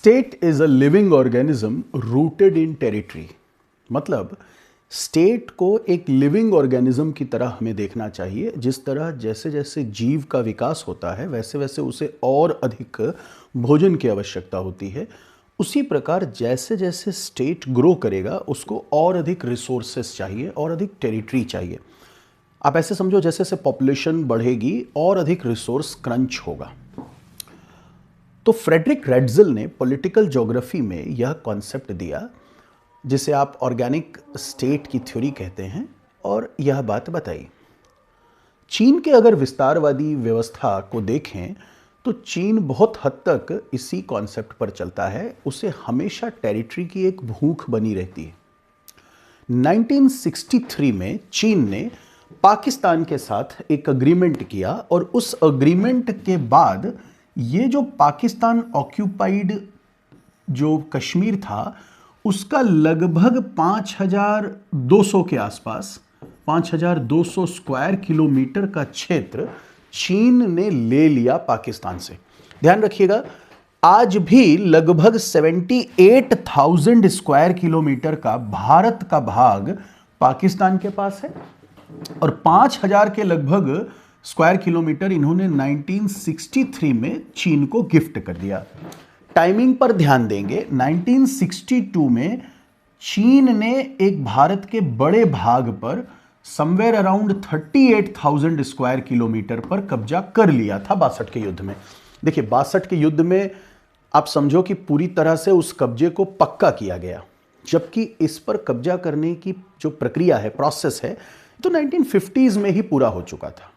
State is a living organism rooted in territory. मतलब state को एक लिविंग ऑर्गेनिज्म की तरह हमें देखना चाहिए। जिस तरह जैसे जैसे जीव का विकास होता है वैसे वैसे उसे और अधिक भोजन की आवश्यकता होती है। उसी प्रकार जैसे जैसे स्टेट ग्रो करेगा उसको और अधिक रिसोर्सेस चाहिए और अधिक टेरिटरी चाहिए। आप ऐसे समझो जैसे जैसे पॉपुलेशन बढ़ेगी और अधिक रिसोर्स क्रंच होगा। तो फ्रेडरिक रेड्जल ने पॉलिटिकल ज्योग्राफी में यह कॉन्सेप्ट दिया जिसे आप ऑर्गेनिक स्टेट की थ्योरी कहते हैं, और यह बात बताई। चीन के अगर विस्तारवादी व्यवस्था को देखें तो चीन बहुत हद तक इसी कॉन्सेप्ट पर चलता है। उसे हमेशा टेरिटरी की एक भूख बनी रहती है। 1963 में चीन ने पाकिस्तान के साथ एक अग्रीमेंट किया और उस अग्रीमेंट के बाद ये जो पाकिस्तान ऑक्यूपाइड जो कश्मीर था उसका लगभग 5200 के आसपास 5200 स्क्वायर किलोमीटर का क्षेत्र चीन ने ले लिया पाकिस्तान से। ध्यान रखिएगा, आज भी लगभग 78,000 स्क्वायर किलोमीटर का भारत का भाग पाकिस्तान के पास है और 5,000 के लगभग स्क्वायर किलोमीटर इन्होंने 1963 में चीन को गिफ्ट कर दिया। टाइमिंग पर ध्यान देंगे, 1962 में चीन ने एक भारत के बड़े भाग पर समवेयर अराउंड 38,000 स्क्वायर किलोमीटर पर कब्जा कर लिया था 62 के युद्ध में। देखिए 62 के युद्ध में आप समझो कि पूरी तरह से उस कब्जे को पक्का किया गया, जबकि इस पर कब्जा करने की जो प्रक्रिया है, प्रोसेस है, तो 1950s में ही पूरा हो चुका था।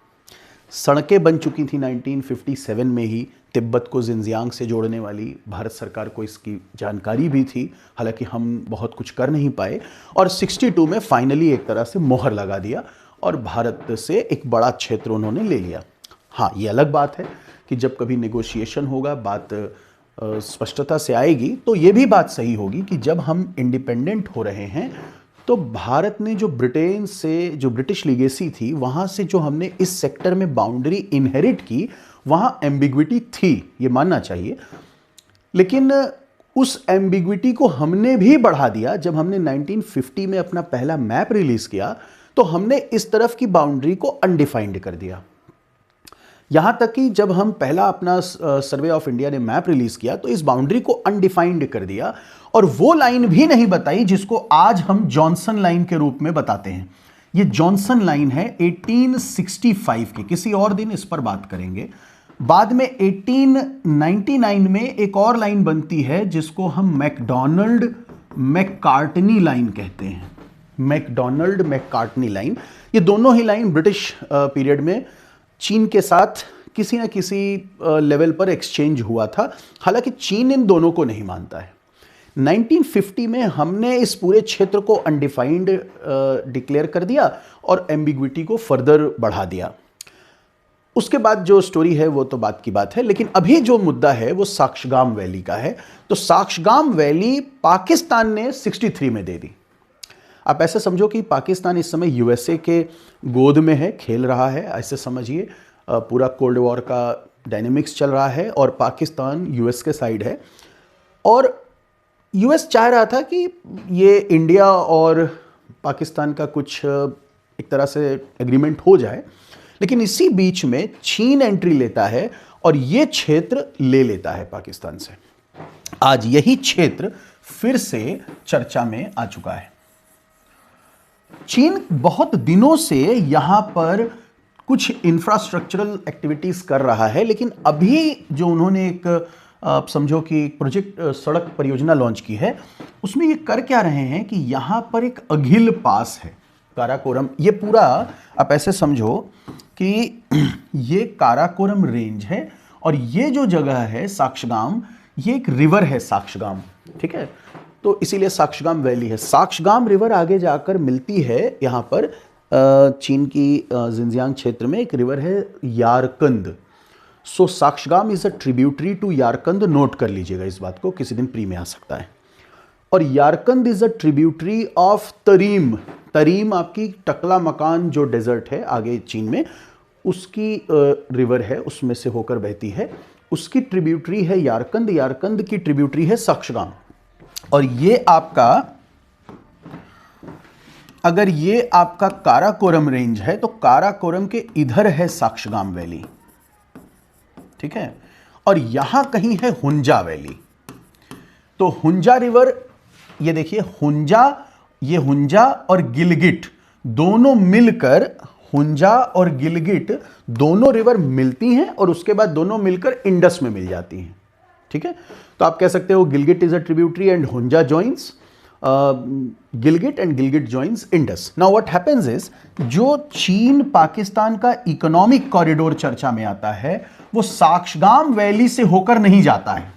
सड़कें बन चुकी थी 1957 में ही, तिब्बत को जिनजियांग से जोड़ने वाली। भारत सरकार को इसकी जानकारी भी थी, हालांकि हम बहुत कुछ कर नहीं पाए। और 62 में फाइनली एक तरह से मोहर लगा दिया और भारत से एक बड़ा क्षेत्र उन्होंने ले लिया। हाँ, ये अलग बात है कि जब कभी नेगोशिएशन होगा, बात स्पष्टता से आएगी, तो ये भी बात सही होगी कि जब हम इंडिपेंडेंट हो रहे हैं तो भारत ने जो ब्रिटेन से, जो ब्रिटिश लीगेसी थी, वहाँ से जो हमने इस सेक्टर में बाउंड्री इनहेरिट की, वहाँ एम्बिग्विटी थी, ये मानना चाहिए। लेकिन उस एम्बिग्विटी को हमने भी बढ़ा दिया। जब हमने 1950 में अपना पहला मैप रिलीज किया तो हमने इस तरफ की बाउंड्री को अनडिफाइंड कर दिया। यहां तक कि जब हम पहला अपना सर्वे ऑफ इंडिया ने मैप रिलीज किया तो इस बाउंड्री को अनडिफाइंड कर दिया और वो लाइन भी नहीं बताई जिसको आज हम जॉनसन लाइन के रूप में बताते हैं। ये जॉनसन लाइन है 1865 की। किसी और दिन इस पर बात करेंगे। बाद में 1899 में एक और लाइन बनती है जिसको हम मैकडॉनल्ड मैककार्टनी लाइन कहते हैं। मैकडॉनल्ड मैककार्टनी लाइन, ये दोनों ही लाइन ब्रिटिश पीरियड में चीन के साथ किसी न किसी लेवल पर एक्सचेंज हुआ था। हालांकि चीन इन दोनों को नहीं मानता है। 1950 में हमने इस पूरे क्षेत्र को अनडिफाइंड डिक्लेयर कर दिया और एम्बिग्विटी को फर्दर बढ़ा दिया। उसके बाद जो स्टोरी है वो तो बात की बात है, लेकिन अभी जो मुद्दा है वो साक्ष्यगाम वैली का है। तो साक्ष्यगाम वैली पाकिस्तान ने 63 में दे दी। आप ऐसे समझो कि पाकिस्तान इस समय यूएसए के गोद में है, खेल रहा है। ऐसे समझिए पूरा कोल्ड वॉर का डायनेमिक्स चल रहा है और पाकिस्तान यूएस के साइड है। और यूएस चाह रहा था कि ये इंडिया और पाकिस्तान का कुछ एक तरह से एग्रीमेंट हो जाए, लेकिन इसी बीच में चीन एंट्री लेता है और ये क्षेत्र ले लेता है पाकिस्तान से। आज यही क्षेत्र फिर से चर्चा में आ चुका है। चीन बहुत दिनों से यहां पर कुछ इंफ्रास्ट्रक्चरल एक्टिविटीज कर रहा है, लेकिन अभी जो उन्होंने एक आप समझो कि प्रोजेक्ट सड़क परियोजना लॉन्च की है, उसमें ये कर क्या रहे हैं कि यहां पर एक अघिल पास है, काराकोरम। ये पूरा आप ऐसे समझो कि ये काराकोरम रेंज है और ये जो जगह है साक्ष्यगाम, ये एक रिवर है साक्ष्यगाम, ठीक है। तो इसीलिए साक्ष्यगाम वैली है। साक्ष्यगाम रिवर आगे जाकर मिलती है यहाँ पर चीन की जिनजियांग क्षेत्र में एक रिवर है Yarkand. So Shaksgam is a tributary to Yarkand. Note कर लीजिएगा इस बात को, किसी दिन प्री में आ सकता है। और Yarkand is a tributary of Tarim. Tarim आपकी टकला मकान जो डेजर्ट है आगे चीन में, उसकी रिवर है, उसमें से होकर बहती है। उसकी ट्रिब्यूटरी है यारकंद, यारकंद की ट्रिब्यूटरी है सक्शगाम। और ये आपका, अगर ये आपका काराकोरम रेंज है तो काराकोरम के इधर है सक्शगाम वैली, ठीक है, और यहां कहीं है हुंजा वैली। तो हुंजा रिवर, ये देखिए हुंजा, ये हुंजा और गिलगिट दोनों मिलकर, हुंजा और गिलगिट दोनों रिवर मिलती हैं और उसके बाद दोनों मिलकर इंडस में मिल जाती हैं, ठीक है। तो आप कह सकते हो Gilgit is a tributary and Hunza joins Gilgit and Gilgit joins Indus. Now what happens is, जो चीन पाकिस्तान का इकोनॉमिक कॉरिडोर चर्चा में आता है वो सक्शगाम वैली से होकर नहीं जाता है।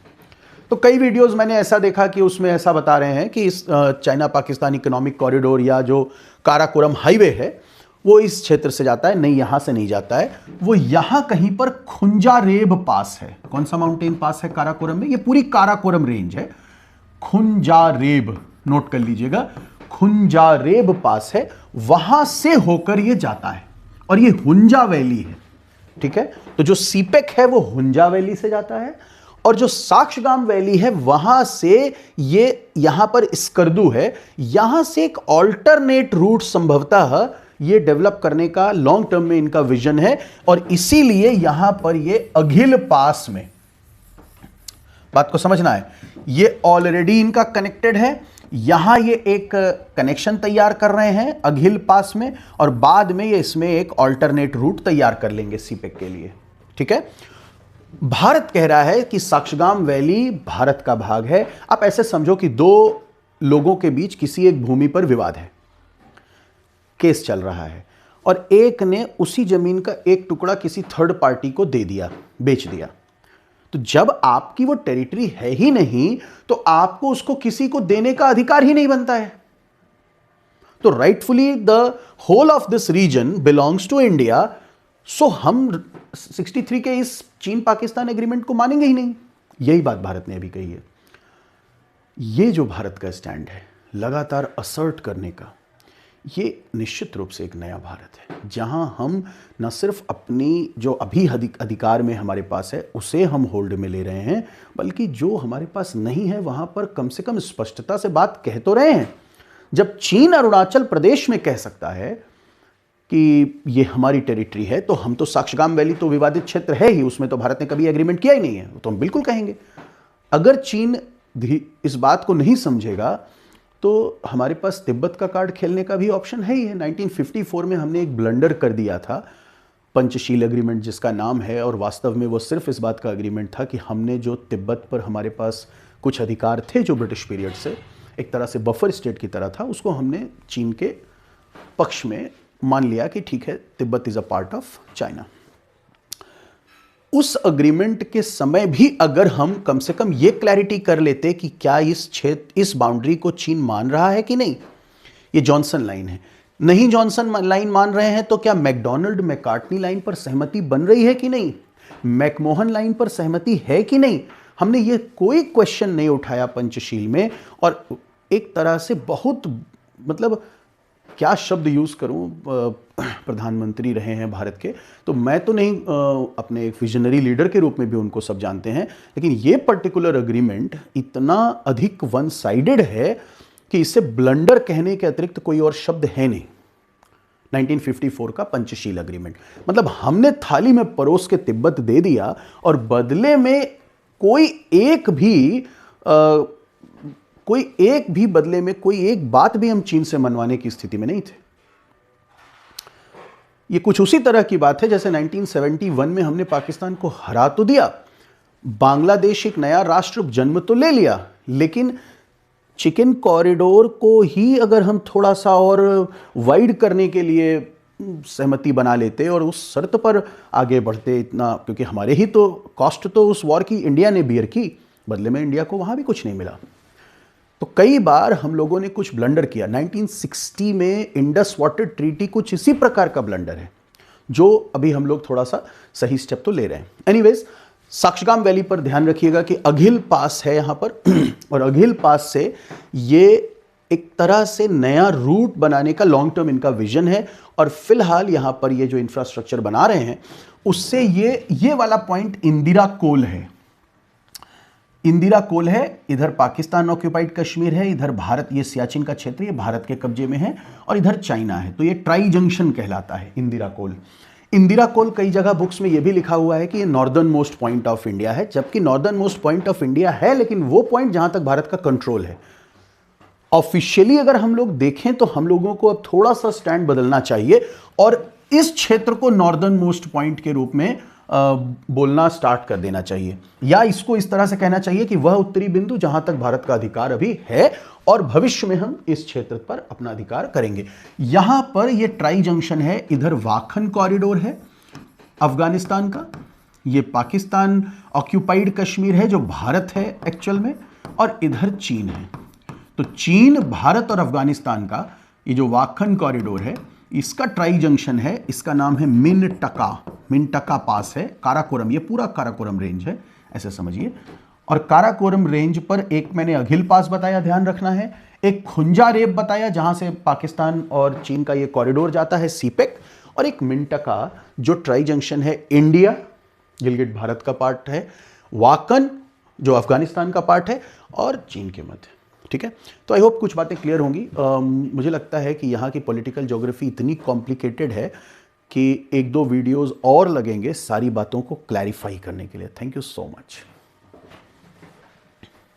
तो कई वीडियोस मैंने ऐसा देखा कि उसमें ऐसा बता रहे हैं कि इस चाइना पाकिस्तान इकोनॉमिक कॉरिडोर या जो काराकोरम हाईवे है वो इस क्षेत्र से जाता है। नहीं, यहां से नहीं जाता है, वो यहां कहीं पर खुंजारेब पास है। कौन सा माउंटेन पास है काराकोरम में? ये पूरी काराकोरम रेंज है, खुंजारेब, नोट कर लीजिएगा, खुंजारेब पास है, वहां से होकर ये जाता है और ये हुंजा वैली है, ठीक है। तो जो सीपेक है वो हुंजा वैली से जाता है और जो सक्शगाम वैली है वहां से ये यहां पर स्कर्दू है, यहां से एक ऑल्टरनेट रूट संभवतः ये डेवलप करने का लॉन्ग टर्म में इनका विजन है और इसीलिए यहां पर ये अघिल पास में, बात को समझना है, ये ऑलरेडी इनका कनेक्टेड है, यहां ये एक कनेक्शन तैयार कर रहे हैं अघिल पास में और बाद में ये इसमें एक ऑल्टरनेट रूट तैयार कर लेंगे सीपेक के लिए, ठीक है। भारत कह रहा है कि सक्शगाम वैली भारत का भाग है। आप ऐसे समझो कि दो लोगों के बीच किसी एक भूमि पर विवाद है, केस चल रहा है और एक ने उसी जमीन का एक टुकड़ा किसी थर्ड पार्टी को दे दिया, बेच दिया। तो जब आपकी वो टेरिटरी है ही नहीं तो आपको उसको किसी को देने का अधिकार ही नहीं बनता है। तो rightfully the whole of this region belongs to India, so हम 63 के इस चीन पाकिस्तान एग्रीमेंट को मानेंगे ही नहीं। यही बात भारत ने अभी कही है। ये जो भारत का स्टैंड है लगातार असर्ट करने का, ये निश्चित रूप से एक नया भारत है जहां हम न सिर्फ अपनी जो अभी अधिकार में हमारे पास है उसे हम होल्ड में ले रहे हैं, बल्कि जो हमारे पास नहीं है वहां पर कम से कम स्पष्टता से बात कह तो रहे हैं। जब चीन अरुणाचल प्रदेश में कह सकता है कि ये हमारी टेरिटरी है, तो हम तो सक्शगाम वैली तो विवादित क्षेत्र है ही, उसमें तो भारत ने कभी एग्रीमेंट किया ही नहीं है, तो हम बिल्कुल कहेंगे। अगर चीन इस बात को नहीं समझेगा तो हमारे पास तिब्बत का कार्ड खेलने का भी ऑप्शन है ही है। 1954 में हमने एक ब्लंडर कर दिया था, पंचशील एग्रीमेंट जिसका नाम है, और वास्तव में वो सिर्फ इस बात का एग्रीमेंट था कि हमने जो तिब्बत पर हमारे पास कुछ अधिकार थे जो ब्रिटिश पीरियड से एक तरह से बफर स्टेट की तरह था, उसको हमने चीन के पक्ष में मान लिया कि ठीक है, Tibet is a part of China. उस अग्रीमेंट के समय भी अगर हम कम से कम ये क्लैरिटी कर लेते कि क्या इस क्षेत्र, इस बाउंड्री को चीन मान रहा है कि नहीं, ये जॉनसन लाइन है, नहीं जॉनसन लाइन मान रहे हैं तो क्या मैकडोनाल्ड मैकार्टनी लाइन पर सहमति बन रही है कि नहीं, मैकमोहन लाइन पर सहमति है कि नहीं, हमने ये कोई क्वेश्चन नहीं उठाया पंचशील में। और एक तरह से बहुत, मतलब क्या शब्द यूज करूं, प्रधानमंत्री रहे हैं भारत के, तो मैं तो नहीं, अपने एक विजनरी लीडर के रूप में भी उनको सब जानते हैं, लेकिन ये पर्टिकुलर एग्रीमेंट इतना अधिक वन साइडेड है कि इसे ब्लंडर कहने के अतिरिक्त कोई और शब्द है नहीं। 1954 का पंचशील एग्रीमेंट, मतलब हमने थाली में परोस के तिब्बत दे दिया और बदले में कोई एक बात भी हम चीन से मनवाने की स्थिति में नहीं थे। ये कुछ उसी तरह की बात है जैसे 1971 में हमने पाकिस्तान को हरा तो दिया, बांग्लादेश एक नया राष्ट्र जन्म तो ले लिया, लेकिन चिकन कॉरिडोर को ही अगर हम थोड़ा सा और वाइड करने के लिए सहमति बना लेते और उस शर्त पर आगे बढ़ते इतना, क्योंकि हमारे ही तो कॉस्ट तो उस वॉर की इंडिया ने बियर की, बदले में इंडिया को वहां भी कुछ नहीं मिला। तो कई बार हम लोगों ने कुछ ब्लंडर किया। 1960 में इंडस वाटर ट्रीटी कुछ इसी प्रकार का ब्लंडर है जो अभी हम लोग थोड़ा सा सही स्टेप तो ले रहे हैं। एनीवेज, सक्शगाम वैली पर ध्यान रखिएगा कि अघिल पास है यहां पर और अघिल पास से ये एक तरह से नया रूट बनाने का लॉन्ग टर्म इनका विजन है और फिलहाल यहां पर ये जो इंफ्रास्ट्रक्चर बना रहे हैं उससे ये वाला पॉइंट इंदिरा कोल है, इंदिरा कोल है, इधर पाकिस्तान ऑक्यूपाइड कश्मीर है, इधर भारत, ये सियाचिन का क्षेत्र ये भारत के कब्जे में है, और इधर चाइना है। तो ये ट्राई जंक्शन कहलाता है इंदिरा कोल। इंदिरा कोल कई जगह बुक्स में ये भी लिखा हुआ है कि ये northern most point of India है, जबकि northern most point of India है, लेकिन वो पॉइंट जहां तक भारत का कंट्रोल है। ऑफिशियली अगर हम लोग देखें तो हम लोगों को अब थोड़ा सा स्टैंड बदलना चाहिए और इस क्षेत्र को नॉर्दर्न मोस्ट पॉइंट के रूप में बोलना स्टार्ट कर देना चाहिए, या इसको इस तरह से कहना चाहिए कि वह उत्तरी बिंदु जहां तक भारत का अधिकार अभी है और भविष्य में हम इस क्षेत्र पर अपना अधिकार करेंगे। यहां पर यह ट्राई जंक्शन है, इधर वाखन कॉरिडोर है अफगानिस्तान का, यह पाकिस्तान ऑक्यूपाइड कश्मीर है जो भारत है एक्चुअल में, और इधर चीन है। तो चीन, भारत और अफगानिस्तान का ये जो वाखन कॉरिडोर है, इसका ट्राई जंक्शन है, इसका नाम है मिनटका पास है, काराकोरम, ये पूरा काराकोरम रेंज है ऐसे समझिए। और काराकोरम रेंज पर एक मैंने अघिल पास बताया, ध्यान रखना है, एक खुंजा रेप बताया जहां से पाकिस्तान और चीन का ये कॉरिडोर जाता है, सीपेक, और एक मिनटका जो ट्राई जंक्शन है, इंडिया, गिलगिट भारत का पार्ट है, वाकन जो अफगानिस्तान का पार्ट है, और चीन के मध्य। ठीक है, तो आई होप कुछ बातें क्लियर होंगी। मुझे लगता है कि यहाँ की पॉलिटिकल ज्योग्राफी इतनी कॉम्प्लिकेटेड है कि एक दो वीडियोस और लगेंगे सारी बातों को क्लैरिफाई करने के लिए। Thank you so much.